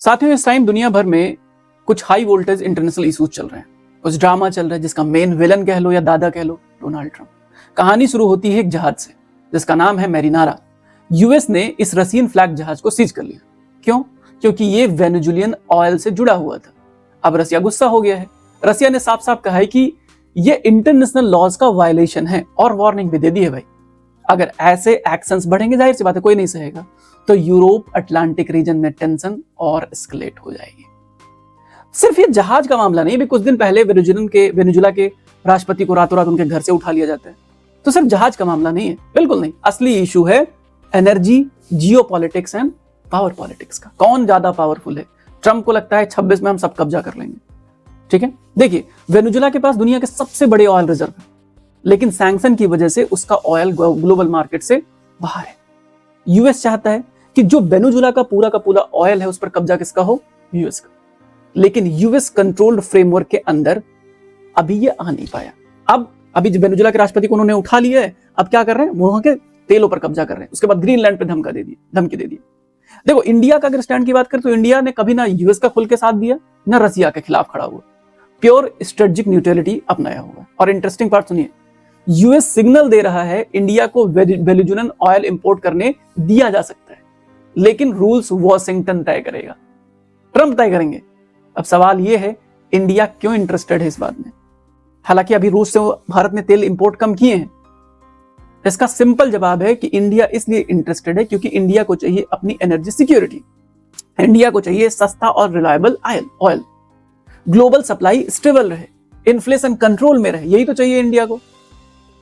साथियों, इस टाइम दुनिया भर में कुछ हाई वोल्टेज इंटरनेशनल इश्यूज चल रहे हैं। कुछ ड्रामा चल रहा है जिसका मेन विलन कह लो या दादा कह लो, डोनाल्ड ट्रंप। कहानी शुरू होती है एक जहाज से जिसका नाम है मैरिनारा। यूएस ने इस रशियन फ्लैग जहाज को सीज कर लिया। क्यों? क्योंकि ये वेनेजुएलियन ऑयल से जुड़ा हुआ था। अब रसिया गुस्सा हो गया है। रसिया ने साफ साफ कहा है कि ये इंटरनेशनल लॉज का वायलेशन है और वार्निंग भी दे दी है भाई। अगर ऐसे एक्शंस बढ़ेंगे, जाहिर सी बात है कोई नहीं सहेगा, तो यूरोप अटलांटिक रीजन में टेंशन और एस्केलेट हो जाएगी। सिर्फ ये जहाज का मामला नहीं, भी कुछ दिन पहले वेनेजुएला के राष्ट्रपति को रातों रात उनके घर से उठा लिया जाता है। तो सिर्फ जहाज का मामला नहीं है, बिल्कुल नहीं। असली इशू है energy, geopolitics and power politics का। कौन ज्यादा पावरफुल है? ट्रंप को लगता है 26 में हम सब कब्जा कर लेंगे। ठीक है, देखिए वेनेजुएला के पास दुनिया के सबसे बड़े ऑयल रिजर्व है, लेकिन सैंक्शन की वजह से उसका ऑयल ग्लोबल मार्केट से बाहर है। यूएस चाहता है कि जो वेनेजुएला का पूरा ऑयल है उस पर कब्जा किसका हो? यूएस का। लेकिन यूएस कंट्रोल्ड फ्रेमवर्क के अंदर अभी ये आ नहीं पाया। अभी वेनेजुएला के राष्ट्रपति को उन्होंने उठा लिया है। अब क्या कर रहे हैं? वहां के तेलों पर कब्जा कर रहे हैं। उसके बाद ग्रीनलैंड पे धमकी दे दी। देखो, इंडिया का अगर स्टैंड की बात करें तो इंडिया ने कभी ना यूएस का खुल के साथ दिया, ना रसिया के खिलाफ खड़ा हुआ। प्योर स्ट्रेटेजिक न्यूट्रलिटी अपनाया हुआ। और इंटरेस्टिंग पार्ट सुनिए, यूएस सिग्नल दे रहा है इंडिया को वेनेजुएलन ऑयल इंपोर्ट करने दिया जा सकता है, लेकिन रूल्स वॉशिंगटन तय करेगा, ट्रंप तय करेंगे। अब सवाल यह है, इंडिया क्यों इंटरेस्टेड है इस बात में? हालांकि अभी रूस से भारत ने तेल इंपोर्ट कम किए हैं। इसका सिंपल जवाब है कि इंडिया इसलिए इंटरेस्टेड है क्योंकि इंडिया को चाहिए अपनी एनर्जी सिक्योरिटी। इंडिया को चाहिए सस्ता और reliable oil, global supply stable रहे, इन्फ्लेशन कंट्रोल में रहे, यही तो चाहिए इंडिया को।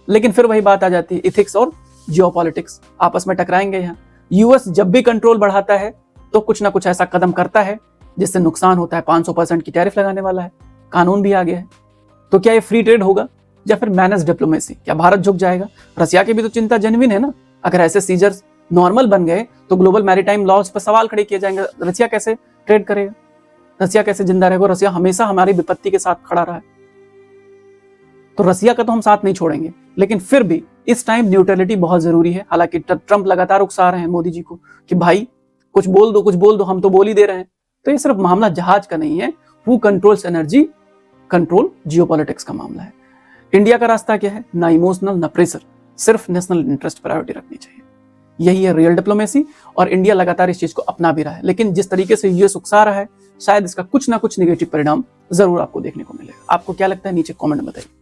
लेकिन फिर वही बात आ जाती है, इथिक्स और जियोपॉलिटिक्स आपस में टकराएंगे। यहाँ यूएस जब भी कंट्रोल बढ़ाता है तो कुछ ना कुछ ऐसा कदम करता है जिससे नुकसान होता है। 500% की टैरिफ लगाने वाला है, कानून भी आ गया है। तो क्या ये फ्री ट्रेड होगा या फिर मैनेज डिप्लोमेसी? क्या भारत झुक जाएगा? रसिया की भी तो चिंता जेन्युइन है ना। अगर ऐसे सीजर्स नॉर्मल बन गए तो ग्लोबल मैरीटाइम लॉज पर सवाल खड़े किए जाएंगे। रसिया कैसे ट्रेड करेगा? रसिया कैसे जिंदा रहेगा? रसिया हमेशा हमारी विपत्ति के साथ खड़ा रहा है, तो रसिया का तो हम साथ नहीं छोड़ेंगे। लेकिन फिर भी इस टाइम न्यूट्रलिटी बहुत जरूरी है। हालांकि ट्रंप लगातार उकसा रहे हैं मोदी जी को कि भाई कुछ बोल दो, हम तो बोल ही दे रहे हैं। तो ये सिर्फ मामला जहाज का नहीं है, who controls energy, control geopolitics का मामला है। इंडिया का रास्ता क्या है? ना इमोशनल ना प्रेशर, सिर्फ नेशनल इंटरेस्ट प्रायोरिटी रखनी चाहिए। यही है रियल डिप्लोमेसी, और इंडिया लगातार इस चीज को अपना भी रहा है। लेकिन जिस तरीके से यूएस उकसा रहा है, शायद इसका कुछ ना कुछ नेगेटिव परिणाम जरूर आपको देखने को मिलेगा। आपको क्या लगता है? नीचे कमेंट में बताइए।